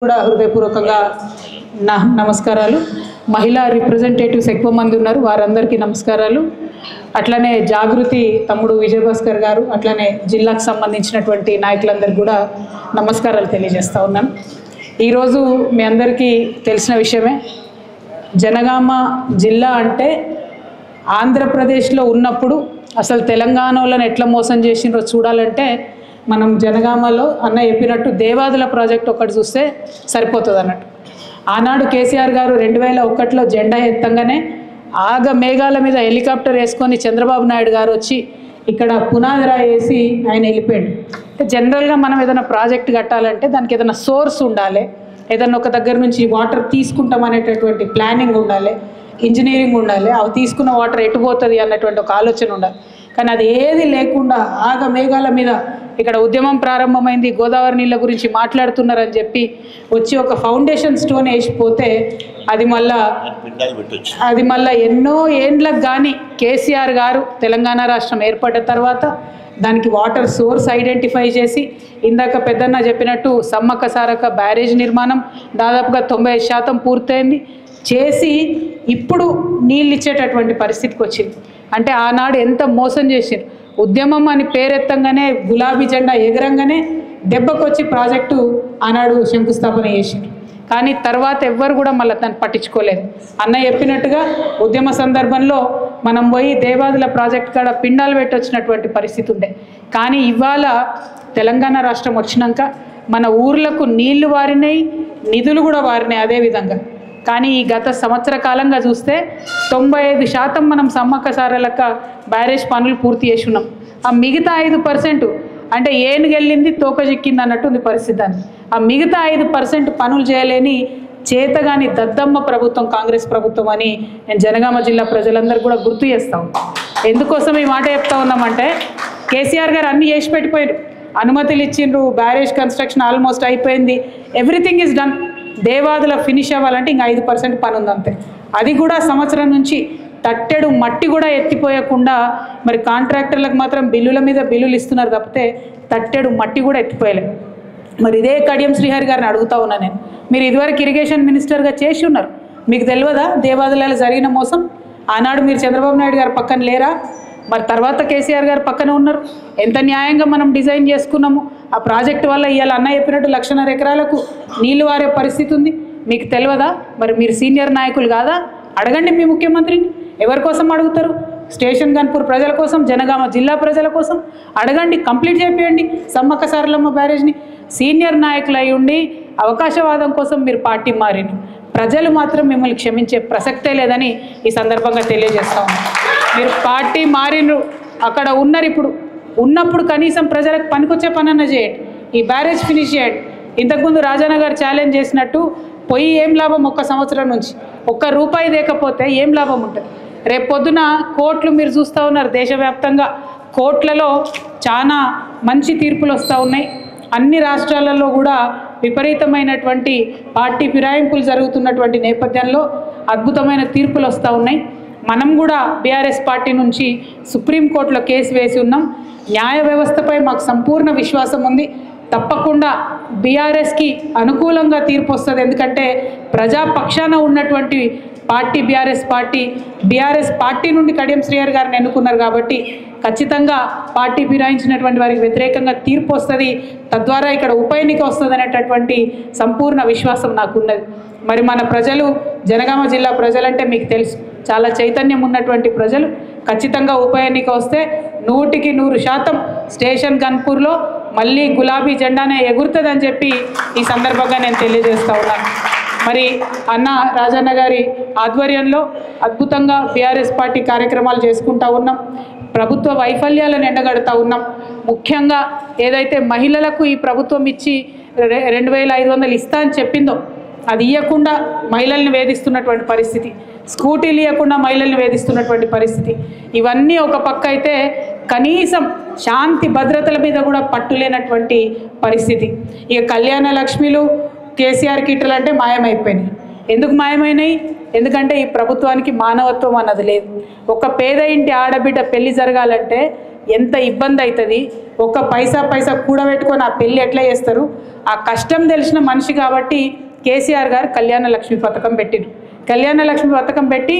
కూడా హృదయపూర్వకంగా నమస్కారాలు. మహిళా రిప్రజెంటేటివ్స్ ఎక్కువ మంది ఉన్నారు, వారందరికీ నమస్కారాలు. అట్లనే జాగృతి తమ్ముడు విజయభాస్కర్ గారు, అట్లనే జిల్లాకు సంబంధించినటువంటి నాయకులందరికీ కూడా నమస్కారాలు తెలియజేస్తూ ఉన్నాను. ఈరోజు మీ అందరికీ తెలిసిన విషయమే, జనగామ జిల్లా అంటే ఆంధ్రప్రదేశ్లో ఉన్నప్పుడు అసలు తెలంగాణలో ఎట్లా మోసం చేసిండ్రో చూడాలంటే మనం జనగామలో అన్న చెప్పినట్టు దేవాదుల ప్రాజెక్ట్ ఒకటి చూస్తే సరిపోతుంది అన్నట్టు. ఆనాడు కేసీఆర్ గారు 2001లో జెండా ఎత్తంగానే ఆగ మేఘాల మీద హెలికాప్టర్ వేసుకొని చంద్రబాబు నాయుడు గారు వచ్చి ఇక్కడ పునాదిరా వేసి ఆయన వెళ్ళిపోయాడు. జనరల్గా మనం ఏదైనా ప్రాజెక్ట్ కట్టాలంటే దానికి ఏదైనా సోర్స్ ఉండాలి, ఏదైనా ఒక దగ్గర నుంచి వాటర్ తీసుకుంటాం అనేటటువంటి ప్లానింగ్ ఉండాలి, ఇంజనీరింగ్ ఉండాలి, అవి తీసుకున్న వాటర్ ఎటుపోతుంది అన్నటువంటి ఒక ఆలోచన ఉండాలి. కానీ అది ఏది లేకుండా ఆగ మేఘాల మీద ఇక్కడ ఉద్యమం ప్రారంభమైంది, గోదావరి నీళ్ళ గురించి మాట్లాడుతున్నారని చెప్పి వచ్చి ఒక ఫౌండేషన్ స్టోన్ వేసిపోతే అది మళ్ళా ఎన్నో ఏండ్లకు కానీ కేసీఆర్ గారు తెలంగాణ రాష్ట్రం ఏర్పడ్డ తర్వాత దానికి వాటర్ సోర్స్ ఐడెంటిఫై చేసి, ఇందాక పెద్దన్న చెప్పినట్టు సమ్మక్క సారక్క బ్యారేజ్ నిర్మాణం దాదాపుగా 95% పూర్తయింది చేసి ఇప్పుడు నీళ్ళు ఇచ్చేటటువంటి పరిస్థితికి వచ్చింది. అంటే ఆనాడు ఎంత మోసం చేసారు. ఉద్యమం అని పేరెత్తంగానే గులాబీ జెండా ఎగరంగానే దెబ్బకొచ్చి ప్రాజెక్టు ఆనాడు శంకుస్థాపన చేసారు. కానీ తర్వాత ఎవ్వరు కూడా మళ్ళీ దాన్ని పట్టించుకోలేదు. అన్న చెప్పినట్టుగా ఉద్యమ సందర్భంలో మనం పోయి దేవాదుల ప్రాజెక్ట్ కాడ పిండాలు పెట్టి వచ్చినటువంటి పరిస్థితి ఉండే. కానీ ఇవాళ తెలంగాణ రాష్ట్రం వచ్చినాక మన ఊర్లకు నీళ్లు వారినాయి, నిధులు కూడా వారినాయి అదేవిధంగా. కానీ ఈ గత సంవత్సర కాలంగా చూస్తే 95% మనం సమ్మక్క సారలక్క బ్యారేజ్ పనులు పూర్తి చేసి ఉన్నాం. ఆ మిగతా 5% అంటే ఏనుగెళ్ళింది తోక చిక్కింది అన్నట్టు ఉంది పరిస్థితి. అని ఆ మిగతా 5% పనులు చేయలేని చేతగాని దద్దమ్మ ప్రభుత్వం కాంగ్రెస్ ప్రభుత్వం అని నేను జనగామ జిల్లా ప్రజలందరూ కూడా గుర్తు చేస్తాం. ఎందుకోసం ఈ మాట చెప్తా ఉన్నామంటే కేసీఆర్ గారు అన్నీ చేసి పెట్టిపోయారు, అనుమతులు ఇచ్చిండ్రు, బ్యారేజ్ కన్స్ట్రక్షన్ ఆల్మోస్ట్ అయిపోయింది, everything is done. Devadula finish అవ్వాలంటే ఇంకా 5% పని ఉంది అంతే. అది కూడా సంవత్సరం నుంచి తట్టెడు మట్టి కూడా ఎత్తిపోయకుండా మరి కాంట్రాక్టర్లకు మాత్రం బిల్లుల మీద బిల్లులు ఇస్తున్నారు తప్పితే తట్టెడు మట్టి కూడా ఎత్తిపోయలేదు. మరి ఇదే కడియం శ్రీహరి గారిని అడుగుతా ఉన్నా నేను, మీరు ఇదివరకు ఇరిగేషన్ మినిస్టర్గా చేసి ఉన్నారు, మీకు తెలియదా దేవాదులలో జరిగిన మోసం? ఆనాడు మీరు చంద్రబాబు నాయుడు గారు పక్కన లేరా? మరి తర్వాత కేసీఆర్ గారు పక్కన ఉన్నారు. ఎంత న్యాయంగా మనం డిజైన్ చేసుకున్నాము. ఆ ప్రాజెక్టు వల్ల ఇవాళ అన్న చెప్పినట్టు 1,50,000 ఎకరాలకు నీళ్లు వారే పరిస్థితి ఉంది. మీకు తెలియదా? మరి మీరు సీనియర్ నాయకులు కాదా? అడగండి మీ ముఖ్యమంత్రిని. ఎవరి కోసం అడుగుతారు? స్టేషన్ గన్పూర్ ప్రజల కోసం, జనగామ జిల్లా ప్రజల కోసం అడగండి, కంప్లీట్ చేపియండి సమ్మక్క సారలమ్మ బ్యారేజ్ని. సీనియర్ నాయకులు అయి ఉండి అవకాశవాదం కోసం మీరు పార్టీ మారిన ప్రజలు మాత్రం మిమ్మల్ని క్షమించే ప్రసక్తే లేదని ఈ సందర్భంగా తెలియజేస్తా ఉన్నాం. మీరు పార్టీ మారినరు, అక్కడ ఉన్నారు, ఇప్పుడు ఉన్నప్పుడు కనీసం ప్రజలకు పనికొచ్చే పనన్నా చేయండి, ఈ బ్యారేజ్ ఫినిష్ చేయండి. ఇంతకుముందు రాజన్న గారు ఛాలెంజ్ చేసినట్టు పోయి ఏం లాభం? ఒక్క సంవత్సరం నుంచి ₹1 లేకపోతే ఏం లాభం ఉంటుంది? రేపు పొద్దున కోర్టులు మీరు చూస్తూ ఉన్నారు, దేశవ్యాప్తంగా కోర్టులలో చాలా మంచి తీర్పులు వస్తూ ఉన్నాయి. అన్ని రాష్ట్రాలలో కూడా విపరీతమైనటువంటి పార్టీ ఫిరాయింపులు జరుగుతున్నటువంటి నేపథ్యంలో అద్భుతమైన తీర్పులు వస్తూ ఉన్నాయి. మనం కూడా బీఆర్ఎస్ పార్టీ నుంచి సుప్రీంకోర్టులో కేసు వేసి ఉన్నాం. న్యాయ వ్యవస్థపై మాకు సంపూర్ణ విశ్వాసం ఉంది. తప్పకుండా బీఆర్ఎస్కి అనుకూలంగా తీర్పు వస్తుంది. ఎందుకంటే ప్రజాపక్షాన ఉన్నటువంటి పార్టీ బీఆర్ఎస్ పార్టీ నుండి కడియం శ్రీహరి గారిని ఎన్నుకున్నారు కాబట్టి ఖచ్చితంగా పార్టీ ఫిరాయించినటువంటి వారికి వ్యతిరేకంగా తీర్పు వస్తుంది, తద్వారా ఇక్కడ ఉప ఎన్నిక వస్తుంది అనేటటువంటి సంపూర్ణ విశ్వాసం నాకున్నది. మరి మన ప్రజలు, జనగామ జిల్లా ప్రజలంటే మీకు తెలుసు, చాలా చైతన్యం ఉన్నటువంటి ప్రజలు. ఖచ్చితంగా ఉప ఎన్నిక వస్తే 100% స్టేషన్ గన్పూర్లో మళ్ళీ గులాబీ జెండానే ఎగురుతుందని చెప్పి ఈ సందర్భంగా నేను తెలియజేస్తూ ఉన్నాను. మరి అన్న రాజన్న గారి ఆధ్వర్యంలో అద్భుతంగా బీఆర్ఎస్ పార్టీ కార్యక్రమాలు చేసుకుంటూ ఉన్నాం. ప్రభుత్వ వైఫల్యాలను ఎండగడుతూ ఉన్నాం. ముఖ్యంగా ఏదైతే మహిళలకు ఈ ప్రభుత్వం ఇచ్చి 2,500 ఇస్తా అని చెప్పిందో అది ఇవ్వకుండా మహిళల్ని వేధిస్తున్నటువంటి పరిస్థితి, స్కూటీలు ఇవ్వకుండా మహిళల్ని వేధిస్తున్నటువంటి పరిస్థితి, ఇవన్నీ ఒక పక్క అయితే కనీసం శాంతి భద్రతల మీద కూడా పట్టులేనటువంటి పరిస్థితి. ఇక కళ్యాణ లక్ష్మిలు, కేసీఆర్ కిట్లు అంటే మాయమైపోయినాయి. ఎందుకు మాయమైనాయి? ఎందుకంటే ఈ ప్రభుత్వానికి మానవత్వం అన్నది లేదు. ఒక పేద ఇంటి ఆడబిడ్డ పెళ్లి జరగాలంటే ఎంత ఇబ్బంది అవుతుంది. ఒక పైసా కూడబెట్టుకొని ఆ పెళ్ళి ఎట్లా చేస్తారు? ఆ కష్టం తెలిసిన మనిషి కాబట్టి కేసీఆర్ గారు కళ్యాణ లక్ష్మి పథకం పెట్టిరు. కళ్యాణ లక్ష్మి పథకం పెట్టి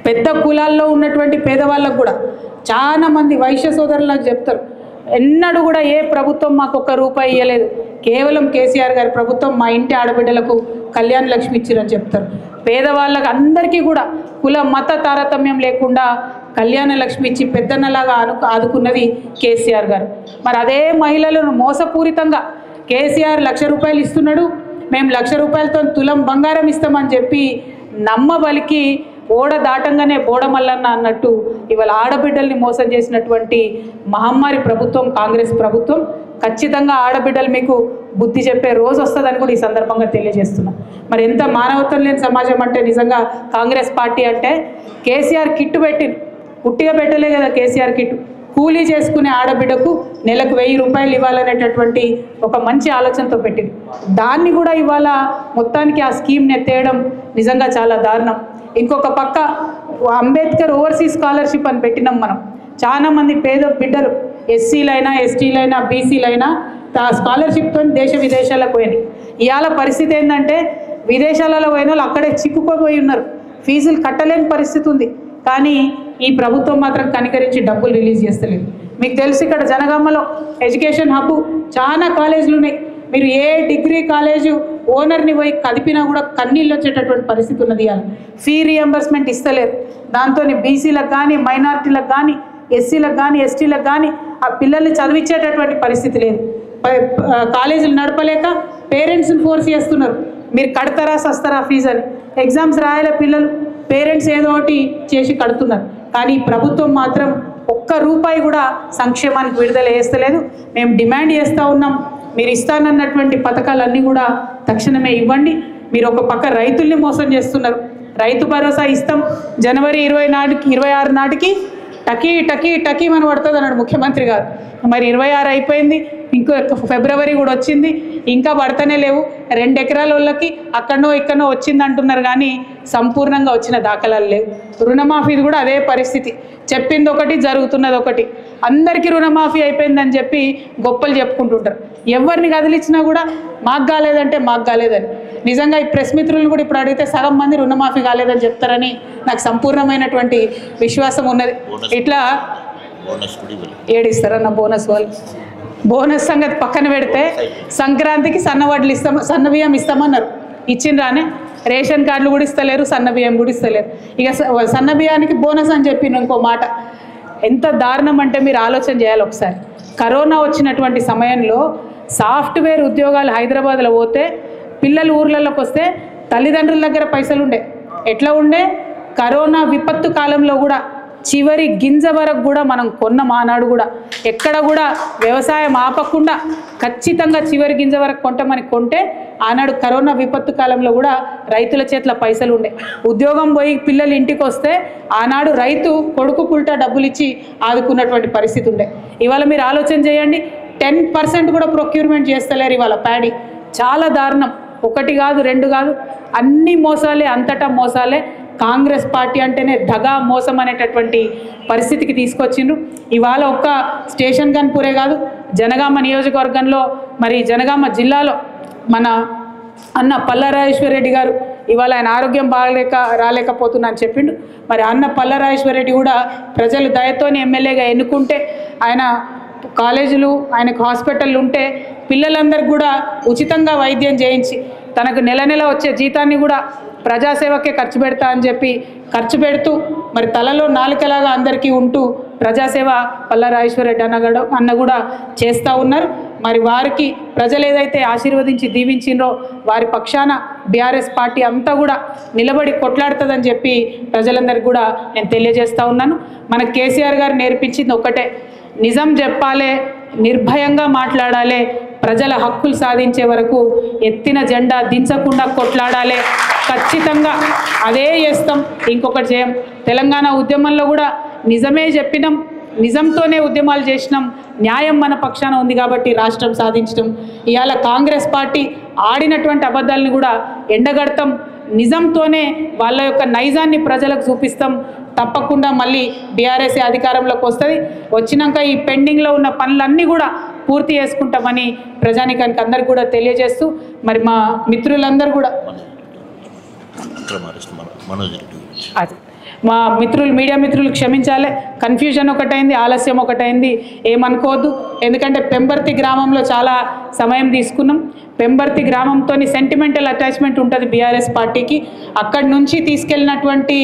పెద్ద కులాల్లో ఉన్నటువంటి పేదవాళ్ళకు కూడా చాలామంది వైశ్య సోదరులకు చెప్తారు, ఎన్నడూ కూడా ఏ ప్రభుత్వం మాకు ₹1 ఇవ్వలేదు, కేవలం కేసీఆర్ గారి ప్రభుత్వం మా ఇంటి ఆడబిడ్డలకు కళ్యాణ లక్ష్మి ఇచ్చిరని చెప్తారు. పేదవాళ్ళకు అందరికీ కూడా కుల మత తారతమ్యం లేకుండా కళ్యాణ లక్ష్మి ఇచ్చి పెద్దన్నలాగా ఆదుకున్నది కేసీఆర్ గారు. మరి అదే మహిళలను మోసపూరితంగా కేసీఆర్ ₹1,00,000 ఇస్తున్నాడు, మేము ₹1,00,000తో తులం బంగారం ఇస్తామని చెప్పి నమ్మబలికి ఓడ దాటంగానే బోడమల్లన్న అన్నట్టు ఇవాళ ఆడబిడ్డల్ని మోసం చేసినటువంటి మహమ్మారి ప్రభుత్వం కాంగ్రెస్ ప్రభుత్వం. ఖచ్చితంగా ఆడబిడ్డలు మీకు బుద్ధి చెప్పే రోజు వస్తుందని కూడా ఈ సందర్భంగా తెలియజేస్తున్నా. మరి ఎంత మానవత్వం లేని సమాజం అంటే నిజంగా కాంగ్రెస్ పార్టీ అంటే. కేసీఆర్ కిట్టు పెట్టింది, పుట్టిగా పెట్టలే కదా కేసీఆర్ కిట్టు, కూలీ చేసుకునే ఆడబిడ్డకు నెలకు ₹1,000 ఇవ్వాలనేటటువంటి ఒక మంచి ఆలోచనతో పెట్టింది. దాన్ని కూడా ఇవాళ మొత్తానికి ఆ స్కీమ్ని ఎత్తేయడం నిజంగా చాలా దారుణం. ఇంకొక పక్క అంబేద్కర్ ఓవర్సీస్ స్కాలర్షిప్ అని పెట్టినాం మనం. చాలామంది పేద బిడ్డలు ఎస్సీలైనా ఎస్టీలైనా బీసీలైనా ఆ స్కాలర్షిప్తో దేశ విదేశాలకు పోయినాయి. ఇవాళ పరిస్థితి ఏంటంటే విదేశాలలో పోయిన వాళ్ళు అక్కడే చిక్కుకోపోయి ఉన్నారు, ఫీజులు కట్టలేని పరిస్థితి ఉంది. కానీ ఈ ప్రభుత్వం మాత్రం కనికరించి డబ్బులు రిలీజ్ చేస్తలేదు. మీకు తెలుసు ఇక్కడ జనగామలో ఎడ్యుకేషన్ హబ్ చాలా కాలేజీలు ఉన్నాయి. మీరు ఏ డిగ్రీ కాలేజు ఓనర్ని పోయి కదిపినా కూడా కన్నీళ్ళు వచ్చేటటువంటి పరిస్థితి ఉన్నది. ఇవాళ ఫీ రియంబర్స్మెంట్ ఇస్తలేరు. దాంతో బీసీలకు కానీ మైనారిటీలకు కానీ ఎస్సీలకు కానీ ఎస్టీలకు కానీ ఆ పిల్లల్ని చదివించేటటువంటి పరిస్థితి లేదు. కాలేజీలు నడపలేక పేరెంట్స్ని ఫోర్స్ చేస్తున్నారు, మీరు కడతారా సస్తారా ఫీజు అని. ఎగ్జామ్స్ రాయాల పిల్లలు, పేరెంట్స్ ఏదో ఒకటి చేసి కడుతున్నారు. కానీ ప్రభుత్వం మాత్రం ₹1 కూడా సంక్షేమానికి విడుదల చేస్తలేదు. మేము డిమాండ్ చేస్తూ ఉన్నాం, మీరు ఇస్తానన్నటువంటి పథకాలన్నీ కూడా తక్షణమే ఇవ్వండి. మీరు ఒక పక్క రైతుల్ని మోసం చేస్తున్నారు. రైతు భరోసా ఇస్తాం జనవరి 26 నాటికి టకీ టకీ టకీ మన పడుతుంది అన్నాడు ముఖ్యమంత్రి గారు. మరి 26 అయిపోయింది, ఇంకో ఫిబ్రవరి కూడా వచ్చింది, ఇంకా పడతానే లేవు. 2 ఎకరాల వాళ్ళకి అక్కడనో ఇక్కడనో వచ్చింది అంటున్నారు కానీ సంపూర్ణంగా వచ్చిన దాఖలాలు లేవు. రుణమాఫీది కూడా అదే పరిస్థితి, చెప్పింది ఒకటి జరుగుతున్నది ఒకటి. అందరికీ రుణమాఫీ అయిపోయిందని చెప్పి గొప్పలు చెప్పుకుంటుంటారు. ఎవరిని కదిలిచ్చినా కూడా మాకు కాలేదంటే మాకు కాలేదని. నిజంగా ఈ ప్రెస్ మిత్రులు కూడా ఇప్పుడు అడిగితే సగం మంది రుణమాఫీ కాలేదని చెప్తారని నాకు సంపూర్ణమైనటువంటి విశ్వాసం ఉన్నది. ఇట్లా ఏడిస్తారన్న బోనస్ వాళ్ళు. బోనస్ సంగతి పక్కన పెడితే సంక్రాంతికి సన్నవడ్లు సన్న బియ్యం ఇస్తామన్నారు, ఇచ్చిండ్రానే. రేషన్ కార్డులు కూడా ఇస్తలేరు, సన్న బియ్యం కూడా ఇస్తలేరు. ఇక సన్న బియ్యానికి బోనస్ అని చెప్పిన ఇంకో మాట. ఎంత దారుణం అంటే మీరు ఆలోచన చేయాలి ఒకసారి. కరోనా వచ్చినటువంటి సమయంలో సాఫ్ట్వేర్ ఉద్యోగాలు హైదరాబాద్లో పోతే పిల్లలు ఊర్లలోకి వస్తే తల్లిదండ్రుల దగ్గర పైసలు ఉండే. ఎట్లా ఉండే? కరోనా విపత్తు కాలంలో కూడా చివరి గింజ వరకు కూడా మనం కొన్న మానాడు కూడా ఎక్కడ కూడా వ్యవసాయం ఆపకుండా ఖచ్చితంగా చివరి గింజ వరకు కొంటే ఆనాడు కరోనా విపత్తు కాలంలో కూడా రైతుల చేతిలో పైసలు ఉండే. ఉద్యోగం పోయి పిల్లలు ఇంటికి వస్తే ఆనాడు రైతు కొడుకు పుల్టా డబ్బులు ఇచ్చి ఆదుకున్నటువంటి పరిస్థితి ఉండే. ఇవాళ మీరు ఆలోచన చేయండి, 10% కూడా ప్రొక్యూర్మెంట్ చేస్తలేరు ఇవాళ ప్యాడీ. చాలా దారుణం. 1 కాదు 2 కాదు, అన్ని మోసాలే, అంతటా మోసాలే. కాంగ్రెస్ పార్టీ అంటేనే దగా మోసం అనేటటువంటి పరిస్థితికి తీసుకొచ్చిండ్రు. ఇవాళ ఒక్క స్టేషన్ గన్పూరే కాదు, జనగామ నియోజకవర్గంలో మరి జనగామ జిల్లాలో మన అన్న పల్లా రాజేశ్వర్ రెడ్డి గారు ఇవాళ ఆయన ఆరోగ్యం రాలేకపోతున్నా అని చెప్పిండు. మరి అన్న పల్లా రాజేశ్వర్ రెడ్డి కూడా ప్రజలు దయతోని ఎమ్మెల్యేగా ఎన్నుకుంటే ఆయన కాలేజీలు ఆయనకు హాస్పిటళ్ళు ఉంటే పిల్లలందరికీ కూడా ఉచితంగా వైద్యం చేయించి తనకు నెల వచ్చే జీతాన్ని కూడా ప్రజాసేవకే ఖర్చు పెడతా అని చెప్పి ఖర్చు పెడుతూ మరి తలలో నాలుకలాగా అందరికీ ఉంటూ ప్రజాసేవ పల్లా రాజేశ్వర్ రెడ్డి అన్న కూడా చేస్తూ ఉన్నారు. మరి వారికి ప్రజలు ఏదైతే ఆశీర్వదించి దీవించిండ్రో వారి పక్షాన బీఆర్ఎస్ పార్టీ అంతా కూడా నిలబడి కొట్లాడుతుందని చెప్పి ప్రజలందరికీ కూడా నేను తెలియజేస్తూ ఉన్నాను. మన కేసీఆర్ గారు నేర్పించింది ఒకటే, నిజం చెప్పాలి, నిర్భయంగా మాట్లాడాలి, ప్రజల హక్కులు సాధించే వరకు ఎత్తిన జెండా దించకుండా కొట్లాడాలి. ఖచ్చితంగా అదే చేస్తాం, ఇంకొకటి చేయం. తెలంగాణ ఉద్యమంలో కూడా నిజమే చెప్పినాం, నిజంతోనే ఉద్యమాలు చేసినాం, న్యాయం మన పక్షాన ఉంది కాబట్టి రాష్ట్రం సాధించడం. ఇవాళ కాంగ్రెస్ పార్టీ ఆడినటువంటి అబద్ధాలను కూడా ఎండగడతాం, నిజంతోనే వాళ్ళ యొక్క నైజాన్ని ప్రజలకు చూపిస్తాం. తప్పకుండా మళ్ళీ బీఆర్ఎస్ అధికారంలోకి వస్తుంది. వచ్చినాక ఈ పెండింగ్లో ఉన్న పనులన్నీ కూడా పూర్తి చేసుకుంటామని ప్రజానికానికి అందరికీ కూడా తెలియజేస్తూ మరి మా మిత్రులందరూ కూడా అది మా మిత్రులు మీడియా మిత్రులు క్షమించాలి, కన్ఫ్యూజన్ ఒకటైంది, ఆలస్యం ఒకటైంది, ఏమనుకోవద్దు. ఎందుకంటే పెంబర్తి గ్రామంలో చాలా సమయం తీసుకున్నాం. పెంబర్తి గ్రామంతో సెంటిమెంటల్ అటాచ్మెంట్ ఉంటుంది బీఆర్ఎస్ పార్టీకి. అక్కడి నుంచి తీసుకెళ్ళినటువంటి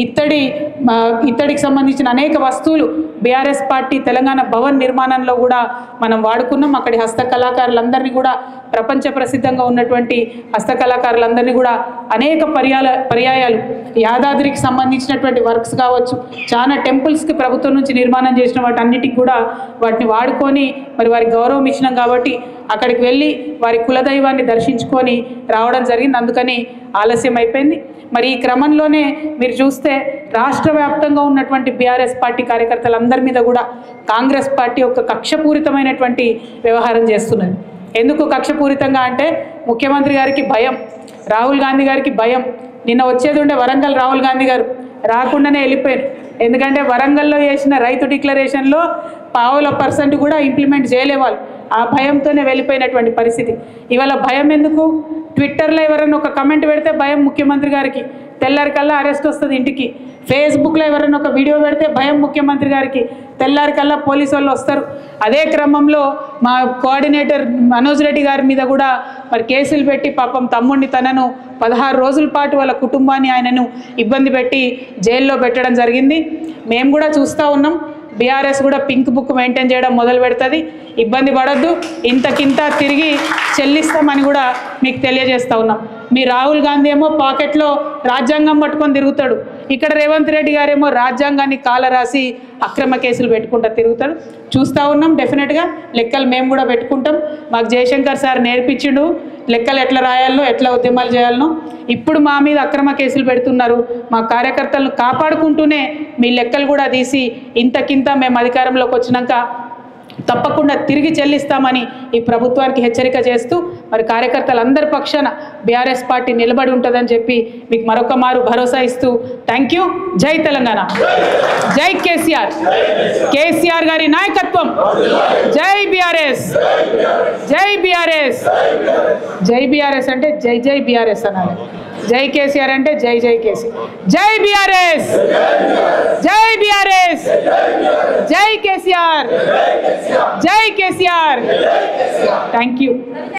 ఇత్తడికి సంబంధించిన అనేక వస్తువులు బీఆర్ఎస్ పార్టీ తెలంగాణ భవన్ నిర్మాణంలో కూడా మనం వాడుకున్నాం. అక్కడి హస్తకళాకారులందరినీ కూడా ప్రపంచ ప్రసిద్ధంగా ఉన్నటువంటి హస్తకళాకారులందరినీ కూడా అనేక పర్యాయాలు యాదాద్రికి సంబంధించినటువంటి వర్క్స్ కావచ్చు, చాలా టెంపుల్స్కి ప్రభుత్వం నుంచి నిర్మాణం చేసిన వాటన్నిటికి కూడా వాటిని వాడుకొని మరి వారికి గౌరవం ఇచ్చినాం. కాబట్టి అక్కడికి వెళ్ళి వారి కులదైవాన్ని దర్శించుకొని రావడం జరిగింది. అందుకని ఆలస్యం అయిపోయింది. మరి ఈ క్రమంలోనే మీరు చూస్తే రాష్ట్ర వ్యాప్తంగా ఉన్నటువంటి బీఆర్ఎస్ పార్టీ కార్యకర్తలందరి మీద కూడా కాంగ్రెస్ పార్టీ ఒక కక్షపూరితమైనటువంటి వ్యవహారం చేస్తున్నది. ఎందుకు కక్షపూరితంగా అంటే ముఖ్యమంత్రి గారికి భయం, రాహుల్ గాంధీ గారికి భయం. నిన్న వచ్చేది ఉండే వరంగల్ రాహుల్ గాంధీ గారు రాకుండానే వెళ్ళిపోయారు. ఎందుకంటే వరంగల్లో చేసిన రైతు డిక్లరేషన్లో 0.5% కూడా ఇంప్లిమెంట్ చేయలేవాళ్ళు. ఆ భయంతోనే వెళ్ళిపోయినటువంటి పరిస్థితి. ఇవాళ భయం ఎందుకు? ట్విట్టర్లో ఎవరైనా ఒక కమెంట్ పెడితే భయం ముఖ్యమంత్రి గారికి, తెల్లారికల్లా అరెస్ట్ వస్తుంది ఇంటికి. ఫేస్బుక్లో ఎవరైనా ఒక వీడియో పెడితే భయం ముఖ్యమంత్రి గారికి, తెల్లారికల్లా పోలీసు వాళ్ళు వస్తారు. అదే క్రమంలో మా కోఆర్డినేటర్ మనోజ్ రెడ్డి గారి మీద కూడా మరి కేసులు పెట్టి పాపం తమ్ముడిని తనను 16 రోజుల పాటు వాళ్ళ కుటుంబాన్ని ఆయనను ఇబ్బంది పెట్టి జైల్లో పెట్టడం జరిగింది. మేము కూడా చూస్తూ ఉన్నాం. బీఆర్ఎస్ కూడా పింక్ బుక్ మెయింటైన్ చేయడం మొదలు పెడుతుంది. ఇబ్బంది పడొద్దు, ఇంతకింత తిరిగి చెల్లిస్తామని కూడా మీకు తెలియజేస్తూ ఉన్నాం. మీ రాహుల్ గాంధీ ఏమో పాకెట్లో రాజ్యాంగం పట్టుకొని తిరుగుతాడు, ఇక్కడ రేవంత్ రెడ్డి గారేమో రాజ్యాంగాన్ని కాలరాసి అక్రమ కేసులు పెట్టుకుంటూ తిరుగుతాడు. చూస్తూ ఉన్నాం. డెఫినెట్గా లెక్కలు మేము కూడా పెట్టుకుంటాం. మాకు జయశంకర్ సార్ నేర్పించిండు లెక్కలు ఎట్లా రాయాలనో, ఎట్లా ఉద్యమాలు చేయాలనో. ఇప్పుడు మా మీద అక్రమ కేసులు పెడుతున్నారు. మా కార్యకర్తలను కాపాడుకుంటూనే మీ లెక్కలు కూడా తీసి ఇంతకింత మేము అధికారంలోకి వచ్చినాక తప్పకుండా తిరిగి చెల్లిస్తామని ఈ ప్రభుత్వానికి హెచ్చరిక చేస్తూ మరి కార్యకర్తలందరి పక్షాన బీఆర్ఎస్ పార్టీ నిలబడి ఉంటుందని చెప్పి మీకు మరొక మారు భరోసా ఇస్తూ థ్యాంక్ యూ. జై తెలంగాణ, జై కేసీఆర్, కేసీఆర్ గారి నాయకత్వం, జై బీఆర్ఎస్, జై బీఆర్ఎస్. జై బీఆర్ఎస్ అంటే జై జై బీఆర్ఎస్ అనాలి, జై కేసీఆర్ అంటే జై జై కేసీఆర్. జై బీఆర్ఎస్, జై బీఆర్ఎస్, జై కేసీఆర్, జై కేసీఆర్. Thank you.